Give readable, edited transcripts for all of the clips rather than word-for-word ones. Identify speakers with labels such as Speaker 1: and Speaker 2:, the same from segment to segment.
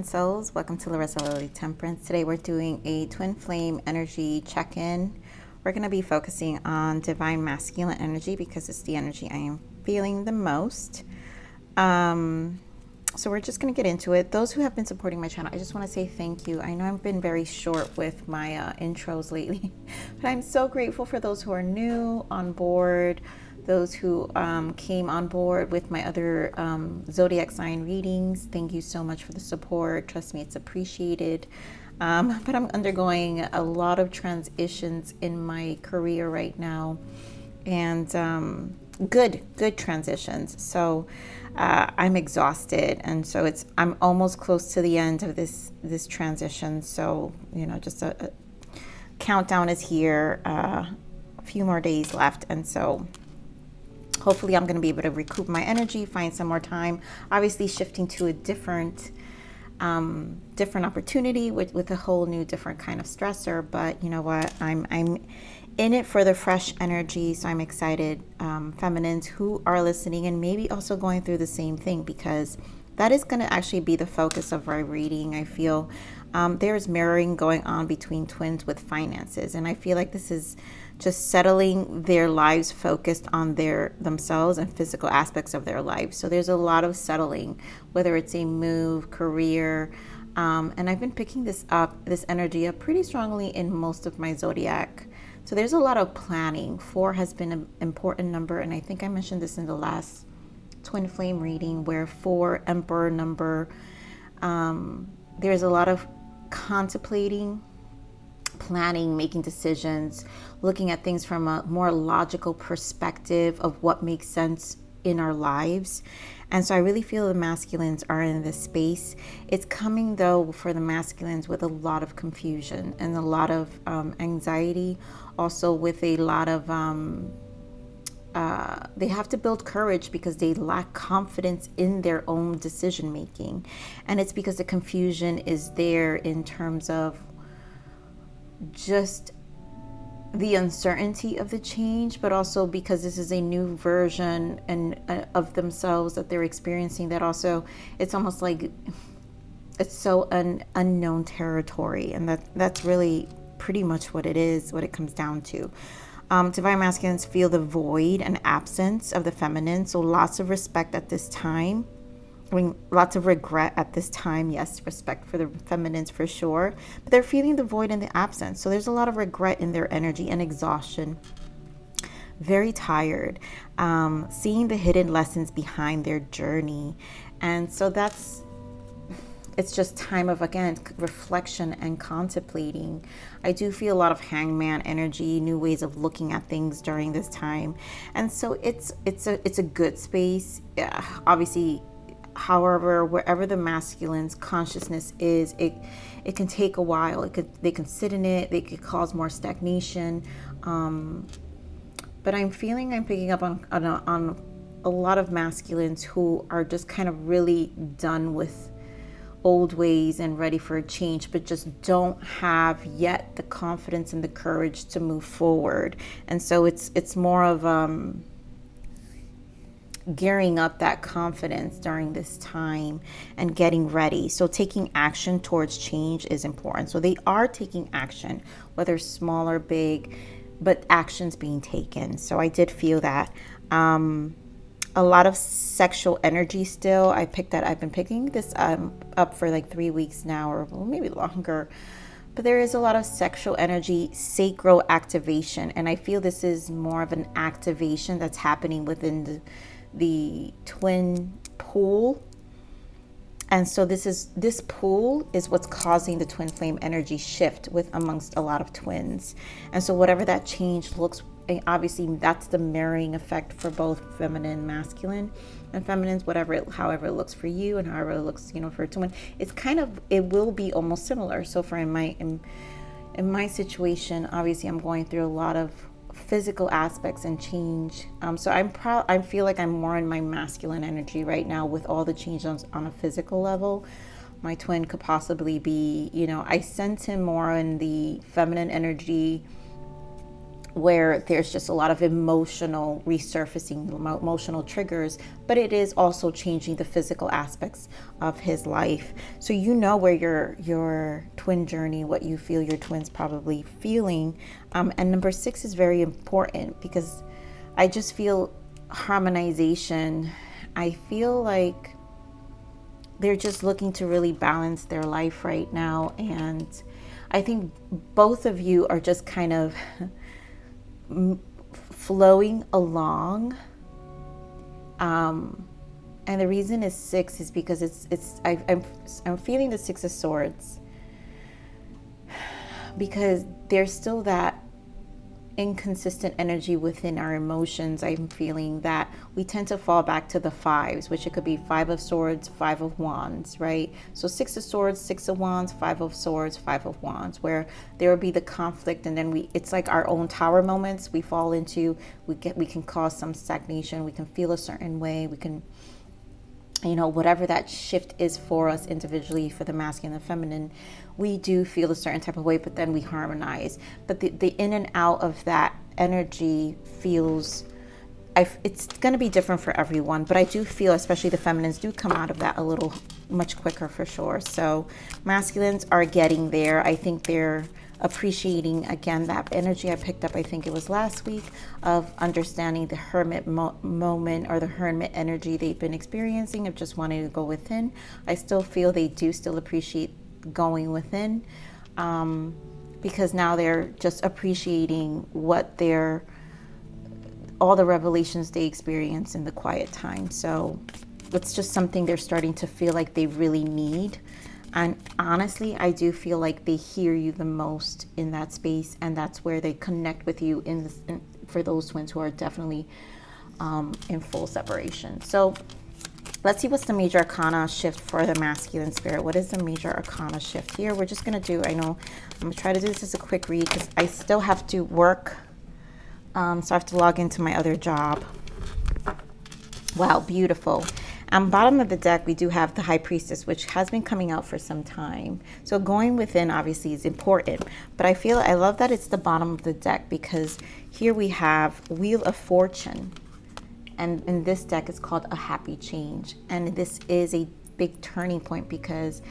Speaker 1: souls, welcome to Larisa Lili Temperance. Today we're doing a twin flame energy check-in. We're going to be focusing on divine masculine energy because it's the energy I am feeling the most. So we're just going to get into it. Those who have been supporting my channel, I just want to say thank you. I know I've been very short with my intros lately, but I'm so grateful for those who are new on board, those who came on board with my other zodiac sign readings. Thank you so much for the support. Trust me, it's appreciated. But I'm undergoing a lot of transitions in my career right now, and good transitions. So I'm exhausted, and so I'm almost close to the end of this transition. So just a countdown is here. A few more days left, and so hopefully I'm going to be able to recoup my energy, find some more time. Obviously shifting to a different opportunity with a whole new different kind of stressor. But you know what? I'm in it for the fresh energy, so I'm excited. Feminines who are listening and maybe also going through the same thing, because that is going to actually be the focus of our reading. I feel there's mirroring going on between twins with finances, and I feel like this is just settling their lives focused on themselves and physical aspects of their lives. So there's a lot of settling, whether it's a move, career, and I've been picking this energy up pretty strongly in most of my zodiac. So there's a lot of planning. 4 has been an important number, and I think I mentioned this in the last twin flame reading, where 4, emperor number, there's a lot of contemplating, planning, making decisions, looking at things from a more logical perspective of what makes sense in our lives. And so I really feel the masculines are in this space. It's coming though for the masculines with a lot of confusion and a lot of anxiety, also with a lot of they have to build courage because they lack confidence in their own decision making. And it's because the confusion is there in terms of just the uncertainty of the change, but also because this is a new version and of themselves that they're experiencing, that also it's almost like it's so unknown territory. And that's really pretty much what it is, what it comes down to. Divine masculines feel the void and absence of the feminine, so lots of respect at this time. I mean, lots of regret at this time. Yes, respect for the feminines for sure, but they're feeling the void and the absence. So there's a lot of regret in their energy and exhaustion. Very tired, seeing the hidden lessons behind their journey. And so it's just time of, again, reflection and contemplating. I do feel a lot of hangman energy, new ways of looking at things during this time. And so it's a good space. Yeah, obviously, however, wherever the masculine's consciousness is, it can take a while. They can sit in it. They could cause more stagnation. But I'm picking up on a lot of masculines who are just kind of really done with old ways and ready for a change, but just don't have yet the confidence and the courage to move forward. And so it's more of gearing up that confidence during this time and getting ready. So taking action towards change is important. So they are taking action, whether small or big, but actions being taken. So I did feel that. A lot of sexual energy still. I've been picking this up for like 3 weeks now, or maybe longer. But there is a lot of sexual energy, sacral activation. And I feel this is more of an activation that's happening within the twin pool. And so this pool is what's causing the twin flame energy shift amongst a lot of twins. And so whatever that change looks, obviously that's the mirroring effect for both feminine, masculine, and feminines, however it looks for you and however it looks, for a twin. It will be almost similar. So for in my situation, obviously I'm going through a lot of physical aspects and change. So I feel like I'm more in my masculine energy right now with all the change on a physical level. My twin could possibly be, I sense him more in the feminine energy where there's just a lot of emotional resurfacing, emotional triggers, but it is also changing the physical aspects of his life. So you know where your twin journey, what you feel your twin's probably feeling. And number 6 is very important because I just feel harmonization. I feel like they're just looking to really balance their life right now. And I think both of you are just kind of flowing along. And the reason is 6 is because I'm feeling the 6 of Swords because there's still that inconsistent energy within our emotions. I'm feeling that we tend to fall back to the 5s, which it could be 5 of Swords, 5 of Wands, right? So 6 of Swords, 6 of Wands, 5 of Swords, 5 of Wands, where there will be the conflict, and then it's like our own tower moments we fall into. We can cause some stagnation. We can feel a certain way. We can, whatever that shift is for us individually, for the masculine and feminine, we do feel a certain type of way, but then we harmonize. But the in and out of that energy feels, it's going to be different for everyone, but I do feel, especially the feminines, do come out of that a little much quicker for sure. So masculines are getting there. I think they're appreciating, again, that energy I picked up, I think it was last week, of understanding the hermit moment or the hermit energy they've been experiencing of just wanting to go within. I still feel they do still appreciate going within, because now they're just appreciating all the revelations they experience in the quiet time. So it's just something they're starting to feel like they really need. And honestly, I do feel like they hear you the most in that space, and that's where they connect with you for those twins who are definitely in full separation. So let's see what's the major arcana shift for the masculine spirit. What is the major arcana shift here? We're just going to do, I'm going to try to do this as a quick read because I still have to work. So I have to log into my other job. Wow, beautiful. Bottom of the deck, we do have the High Priestess, which has been coming out for some time. So going within obviously is important, but I love that it's the bottom of the deck because here we have Wheel of Fortune. And in this deck, it's called A Happy Change. And this is a big turning point because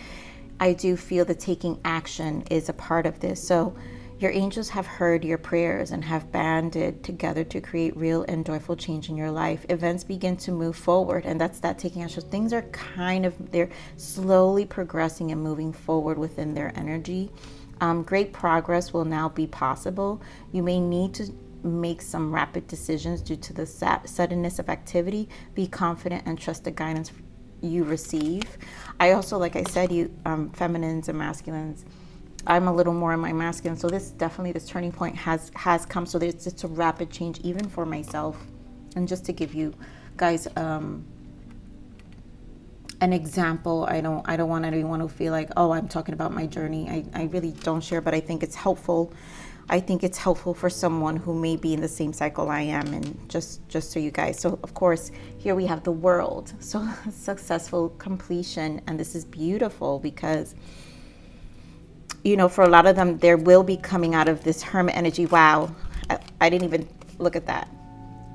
Speaker 1: I do feel that taking action is a part of this. So your angels have heard your prayers and have banded together to create real and joyful change in your life. Events begin to move forward, and that's that taking action. Things are they're slowly progressing and moving forward within their energy. Great progress will now be possible. You may need to make some rapid decisions due to the suddenness of activity. Be confident and trust the guidance you receive. I also, like I said, you feminines and masculines, I'm a little more in my masculine, so this turning point has come. So it's a rapid change even for myself. And just to give you guys an example, I don't want anyone to feel like, oh, I'm talking about my journey. I really don't share, but I think it's helpful. I think it's helpful for someone who may be in the same cycle I am, and just so you guys. So of course, here we have the World. So successful completion, and this is beautiful because, for a lot of them, there will be coming out of this Hermit energy. Wow, I didn't even look at that.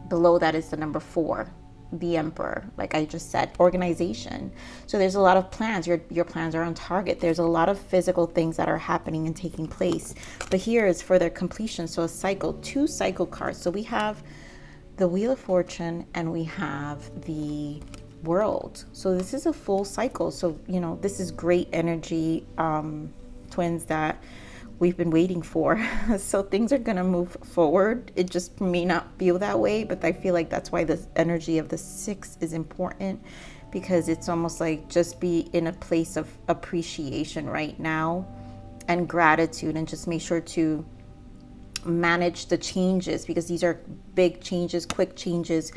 Speaker 1: Below that is the number 4, the Emperor, like I just said, organization. So there's a lot of plans. Your plans are on target. There's a lot of physical things that are happening and taking place. But here is further completion. So a cycle, 2 cycle cards. So we have the Wheel of Fortune and we have the World. So this is a full cycle. So, this is great energy, twins, that we've been waiting for. So things are going to move forward. It just may not feel that way, but I feel like that's why the energy of the 6 is important, because it's almost like just be in a place of appreciation right now and gratitude, and just make sure to manage the changes, because these are big changes, quick changes,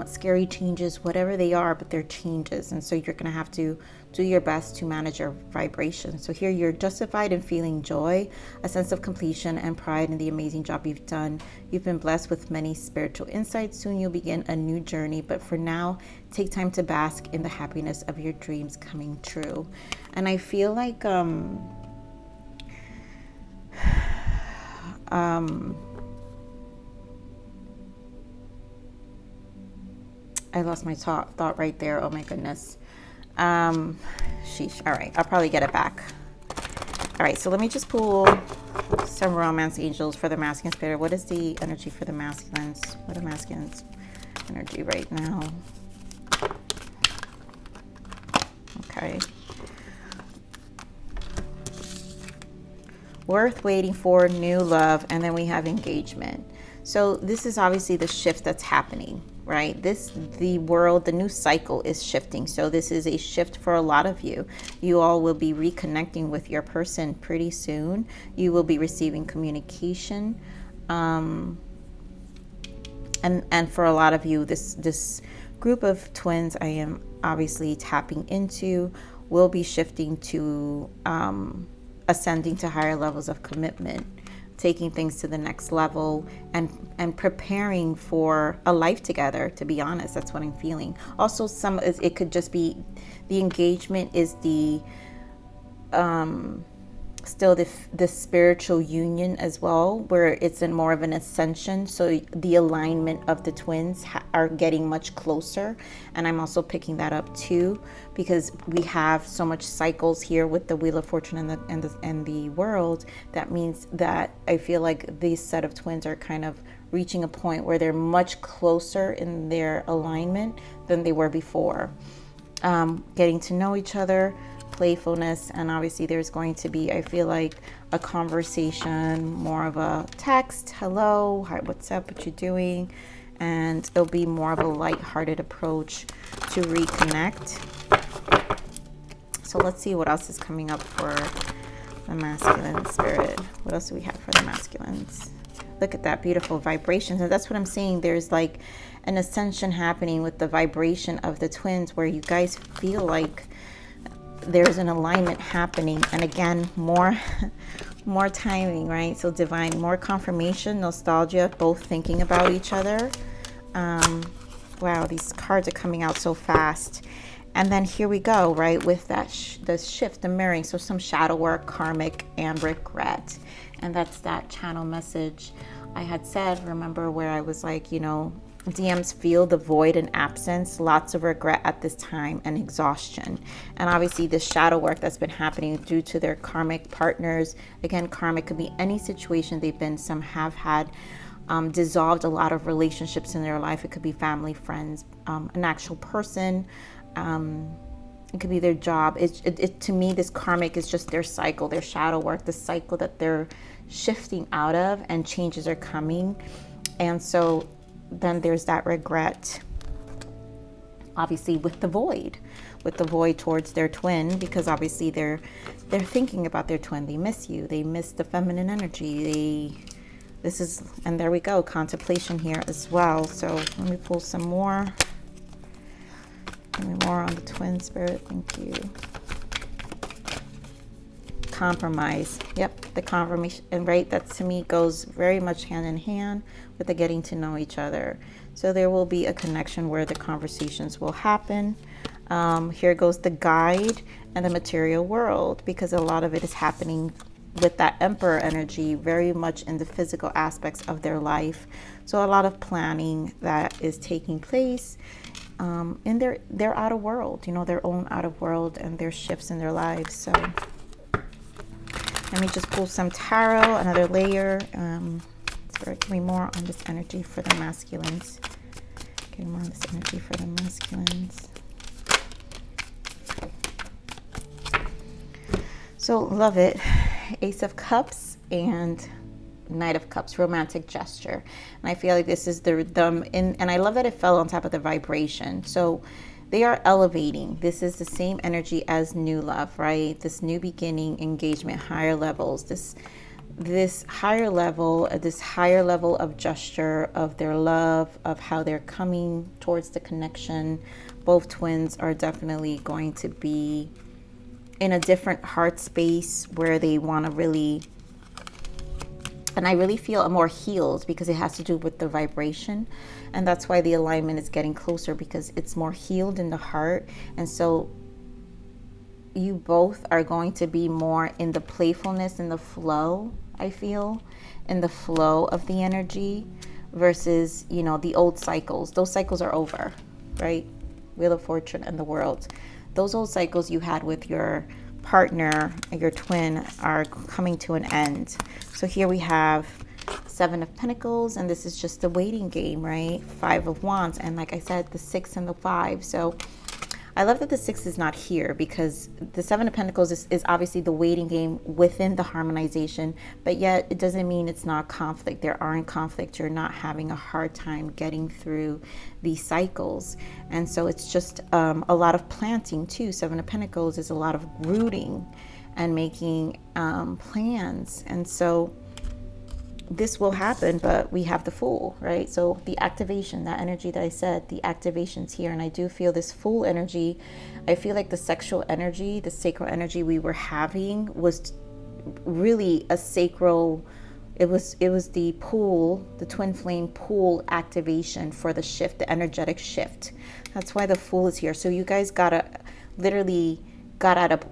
Speaker 1: scary changes, whatever they are, but they're changes. And so you're going to have to do your best to manage your vibration. So here you're justified in feeling joy, a sense of completion and pride in the amazing job you've done. You've been blessed with many spiritual insights. Soon you'll begin a new journey, but for now, take time to bask in the happiness of your dreams coming true. And I feel like I lost my thought right there. Oh my goodness. Sheesh. All right, I'll probably get it back. All right, so let me just pull some romance angels for the masculine spirit. What is the energy for the masculines? What are masculines' energy right now? Okay. Worth waiting for, new love, and then we have engagement. So this is obviously the shift that's happening, right? The world, the new cycle is shifting. So this is a shift for a lot of you. You all will be reconnecting with your person pretty soon. You will be receiving communication. And for a lot of you, this group of twins I am obviously tapping into will be shifting to ascending to higher levels of commitment, taking things to the next level, and preparing for a life together. To be honest, that's what I'm feeling. Also, it could just be the engagement is the still the spiritual union as well, where it's in more of an ascension. So the alignment of the twins are getting much closer, and I'm also picking that up too, because we have so much cycles here with the Wheel of Fortune and the world. That means that I feel like these set of twins are kind of reaching a point where they're much closer in their alignment than they were before. Getting to know each other, playfulness, and obviously there's going to be, I feel like, a conversation, more of a text, hello, hi, what's up, what you doing, and it'll be more of a light-hearted approach to reconnect. So let's see what else is coming up for the masculine spirit. What else do we have for the masculines? Look at that beautiful vibration. And that's what I'm saying. There's like an ascension happening with the vibration of the twins, where you guys feel like there's an alignment happening. And again, more timing, right? So divine, more confirmation, nostalgia, both thinking about each other. Wow, these cards are coming out so fast. And then here we go, right, with that the shift, the mirroring. So some shadow work, karmic, and regret. And that's that channel message I had said, remember, where I was like, you know, DMs feel the void and absence, lots of regret at this time, and exhaustion. And obviously the shadow work that's been happening due to their karmic partners. Again, karmic could be any situation they've been. Some have had dissolved a lot of relationships in their life. It could be family, friends, an actual person. It could be their job. To me, this karmic is just their cycle, their shadow work, the cycle that they're shifting out of, and changes are coming. And so then there's that regret, obviously, with the void towards their twin, because obviously they're thinking about their twin. They miss you. They miss the feminine energy. And there we go, contemplation here as well. So let me pull some more. Give me more on the twin spirit. Thank you. Compromise. Yep, the confirmation, and right, that to me goes very much hand in hand with the getting to know each other. So there will be a connection where the conversations will happen. Here goes the guide and the material world, because a lot of it is happening with that emperor energy, very much in the physical aspects of their life. So a lot of planning that is taking place in their outer world, you know, their own outer world, and their shifts in their lives. So let me just pull some tarot, another layer. Give me more on this energy for the masculines. Give me more on this energy for the masculines. So love it. Ace of Cups and Knight of Cups, romantic gesture. And I feel like this is and I love that it fell on top of the vibration. So they are elevating. This is the same energy as new love, right? This new beginning, engagement, higher levels, this higher level of gesture of their love, of how they're coming towards the connection. Both twins are definitely going to be in a different heart space where they want to really, and I really feel more healed, because it has to do with the vibration. And that's why the alignment is getting closer, because it's more healed in the heart. And so you both are going to be more in the playfulness and the flow, I feel, in the flow of the energy, versus, you know, the old cycles. Those cycles are over. right? Wheel of Fortune and the World. Those old cycles you had with your partner, your twin, are coming to an end. So here we have Seven of Pentacles, and this is just the waiting game, right? Five of Wands, and like I said, the 6 and the 5. So I love that the 6 is not here, because the Seven of Pentacles is obviously the waiting game within the harmonization, but yet it doesn't mean it's not conflict. There aren't conflict. You're not having a hard time getting through these cycles. And so it's just a lot of planting too. Seven of Pentacles is a lot of rooting and making plans. And so this will happen, but we have the Fool, right? So the activation, that energy that I said, the activation's here. And I do feel this Fool energy. I feel like the sexual energy, the sacral energy we were having was really a sacral, it was the pool, the twin flame pool activation for the shift, the energetic shift. That's why the Fool is here. So you guys literally got out of,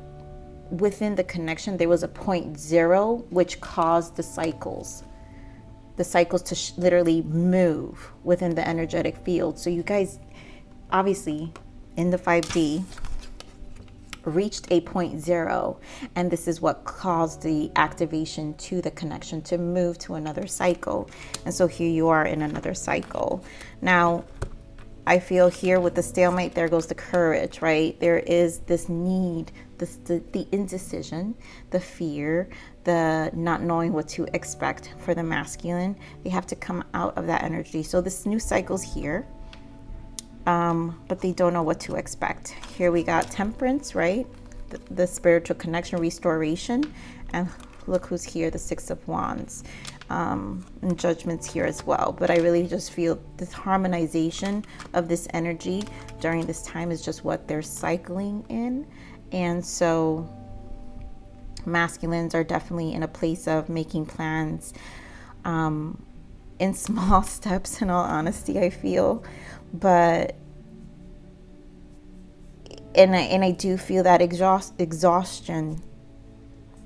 Speaker 1: within the connection, there was a point zero, which caused the cycles to literally move within the energetic field. So you guys obviously in the 5D reached a point zero, and this is what caused the activation to the connection to move to another cycle. And so here you are in another cycle. Now I feel here with the stalemate, there goes the courage, right? There is this need, the indecision, the fear, the not knowing what to expect for the masculine. They have to come out of that energy. So this new cycle's here, but they don't know what to expect. Here we got Temperance, right? The spiritual connection, restoration, and look who's here, the Six of Wands. And Judgment's here as well. But I really just feel this harmonization of this energy during this time is just what they're cycling in. And so masculines are definitely in a place of making plans in small steps, in all honesty, I feel. But and I do feel that exhaustion,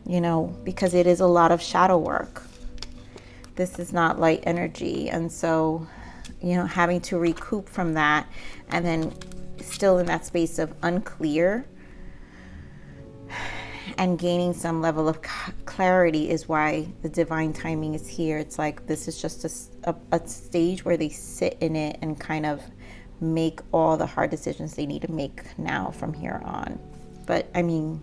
Speaker 1: you know, because it is a lot of shadow work. This is not light energy. And so, you know, having to recoup from that, and then still in that space of unclear and gaining some level of clarity is why the divine timing is here. It's like this is just a stage where they sit in it and kind of make all the hard decisions they need to make now from here on. But I mean,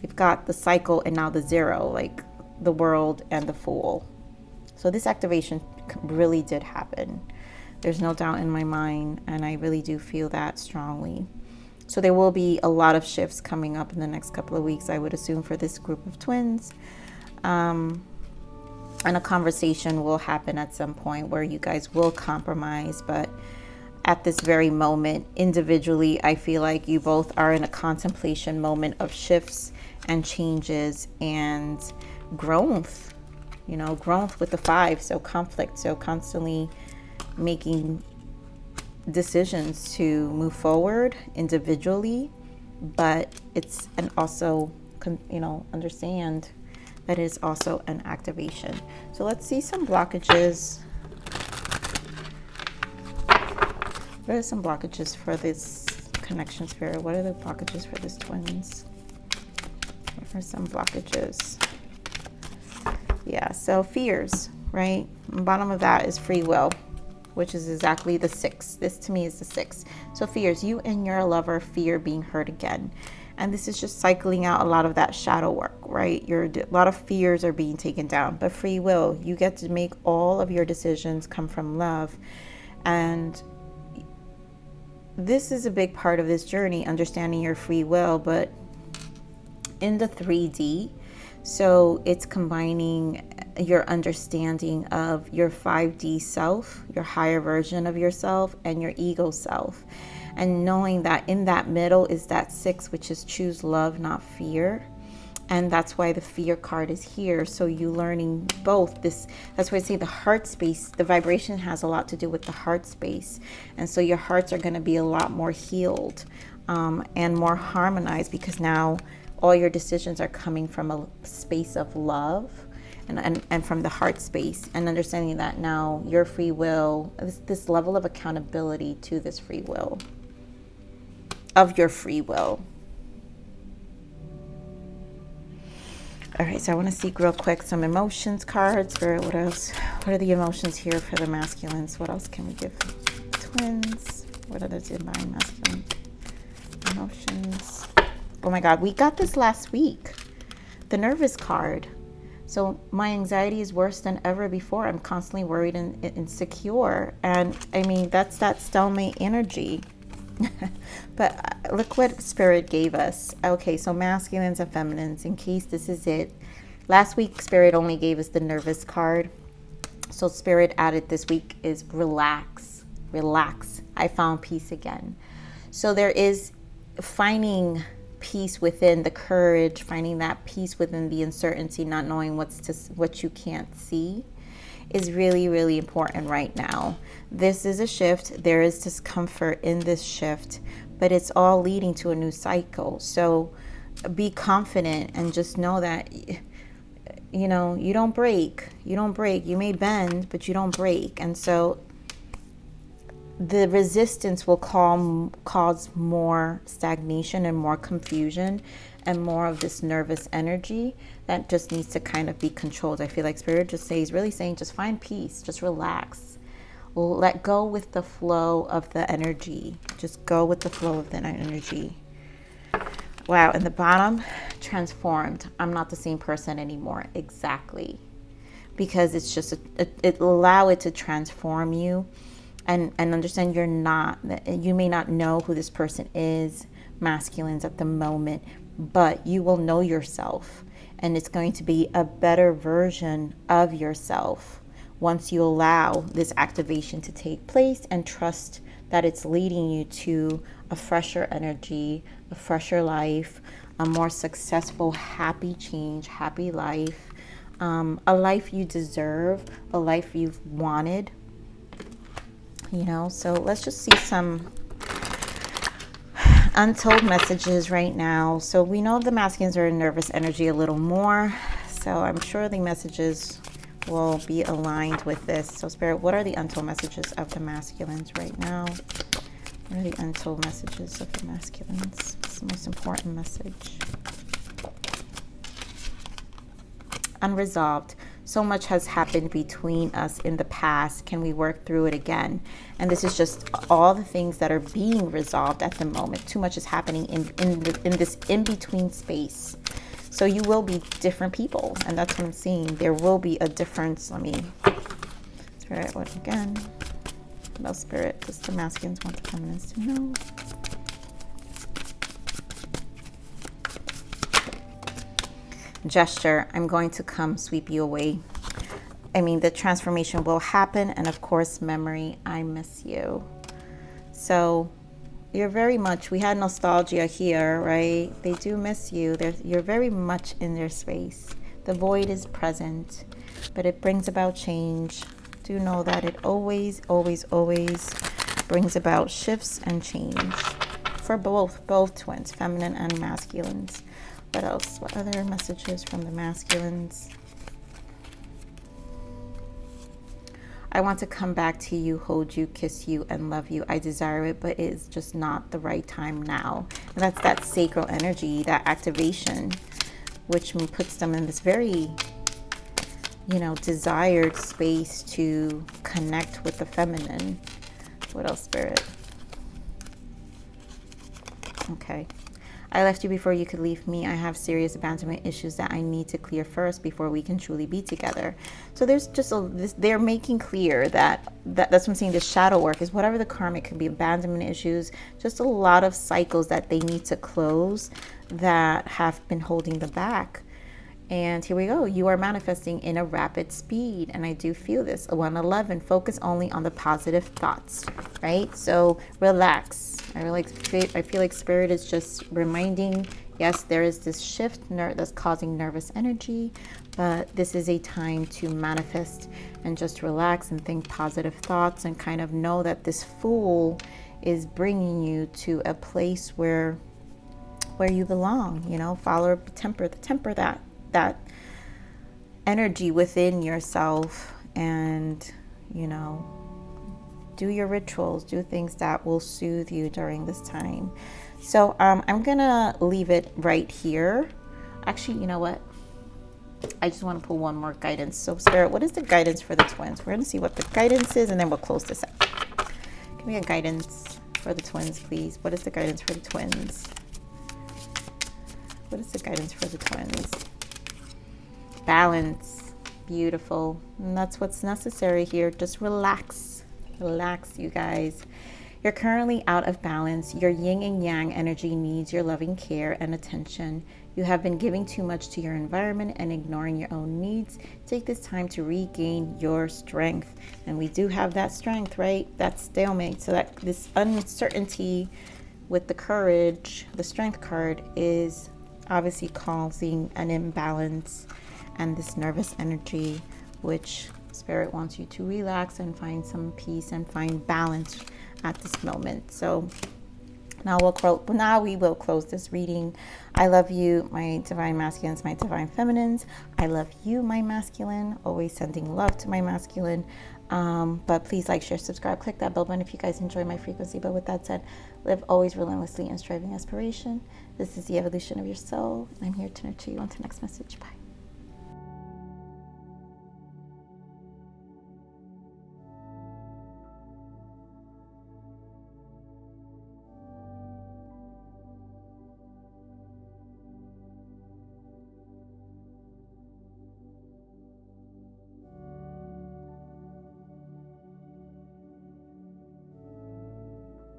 Speaker 1: we've got the cycle and now the zero, like the World and the Fool. So this activation really did happen. There's no doubt in my mind, and I really do feel that strongly. So there will be a lot of shifts coming up in the next couple of weeks, I would assume, for this group of twins. And a conversation will happen at some point where you guys will compromise. But at this very moment, individually, I feel like you both are in a contemplation moment of shifts and changes and growth. You know, growth with the 5, so conflict, so constantly making decisions to move forward individually, but it's, and also, you know, understand that it's also an activation. So let's see some blockages. What are some blockages for this connection spirit? What are the blockages for this twins? What are some blockages? Yeah, so fears, right? The bottom of that is free will, which is exactly the 6. This to me is the 6. So fears, you and your lover fear being hurt again. And this is just cycling out a lot of that shadow work, right? A lot of fears are being taken down. But free will, you get to make all of your decisions come from love. And this is a big part of this journey, understanding your free will, but in the 3D. So it's combining your understanding of your 5D self, your higher version of yourself, and your ego self. And knowing that in that middle is that 6, which is choose love, not fear. And that's why the fear card is here. So you learning both this, that's why I say the heart space, the vibration has a lot to do with the heart space. And so your hearts are going to be a lot more healed and more harmonized, because now all your decisions are coming from a space of love and from the heart space, and understanding that now your free will, this level of accountability to this free will. of your free will. All right, so I want to seek real quick some emotions cards. Spirit, what else? What are the emotions here for the masculines? What else can we give twins? What are the divine masculine emotions? Oh my God, we got this last week. The nervous card. So my anxiety is worse than ever before. I'm constantly worried and insecure. And I mean, that's that stalemate energy. But look what Spirit gave us. Okay, so masculines and feminines, in case this is it. Last week, Spirit only gave us the nervous card. So Spirit added this week is relax. Relax. I found peace again. So there is finding peace within the courage, finding that peace within the uncertainty, not knowing what you can't see, is really, really important right now. This is a shift. There is discomfort in this shift, but it's all leading to a new cycle. So be confident and just know that, you know, you don't break. You don't break. You may bend, but you don't break. And so the resistance will cause more stagnation and more confusion and more of this nervous energy that just needs to kind of be controlled. I feel like Spirit is really saying, just find peace, just relax. Let go with the flow of the energy. Just go with the flow of the energy. Wow, and the bottom, transformed. I'm not the same person anymore. Exactly. Because it's just, allow it to transform you. And understand you may not know who this person is, masculines at the moment, but you will know yourself, and it's going to be a better version of yourself once you allow this activation to take place and trust that it's leading you to a fresher energy, a fresher life, a more successful, happy change, happy life, a life you deserve, a life you've wanted. You know, so let's just see some untold messages right now. So we know the masculines are in nervous energy a little more. So I'm sure the messages will be aligned with this. So Spirit, what are the untold messages of the masculines right now? What are the untold messages of the masculines? It's the most important message. Unresolved. So much has happened between us in the past. Can we work through it again? And this is just all the things that are being resolved at the moment. Too much is happening in this in-between space. So you will be different people. And that's what I'm seeing. There will be a difference. Let me, Spirit, what again? No, Spirit, just the masculines want the feminines to know. Gesture, I'm going to come sweep you away. I mean, the transformation will happen. And of course, memory, I miss you. So you're very much, we had nostalgia here, right? They do miss you. You're very much in their space. The void is present, but it brings about change. Do know that it always, always, always brings about shifts and change for both twins, feminine and masculines. What else? What other messages from the masculines? I want to come back to you, hold you, kiss you, and love you. I desire it, but it is just not the right time now. And that's that sacral energy, that activation, which puts them in this very, desired space to connect with the feminine. What else, Spirit? Okay. I left you before you could leave me. I have serious abandonment issues that I need to clear first before we can truly be together. So there's just they're making clear that's what I'm saying. The shadow work is whatever the karmic could be, abandonment issues, just a lot of cycles that they need to close that have been holding them back. And here we go. You are manifesting in a rapid speed. And I do feel this. 111, focus only on the positive thoughts, right? So relax. I feel like Spirit is just reminding, yes, there is this shift that's causing nervous energy, but this is a time to manifest and just relax and think positive thoughts and kind of know that this Fool is bringing you to a place where you belong, follow, temper that energy within yourself and, do your rituals, do things that will soothe you during this time. So I'm gonna leave it right here. Actually, you know what? I just want to pull one more guidance. So Spirit, what is the guidance for the twins? We're gonna see what the guidance is, and then we'll close this out. Give me a guidance for the twins, please. What is the guidance for the twins? What is the guidance for the twins? Balance. Beautiful. And that's what's necessary here. Just relax. Relax, you guys. You're currently out of balance. Your yin and yang energy needs your loving care and attention. You have been giving too much to your environment and ignoring your own needs. Take this time to regain your strength. And we do have that strength, right? That stalemate. So that this uncertainty with the courage, the strength card, is obviously causing an imbalance and this nervous energy, which Spirit wants you to relax and find some peace and find balance at this moment. So now we will close this reading. I love you, my divine masculines, my divine feminines. I love you, my masculine. Always sending love to my masculine. But please like, share, subscribe, click that bell button if you guys enjoy my frequency. But with that said, live always relentlessly in striving aspiration. This is the evolution of your soul. I'm here to nurture you. On to the next message. Bye.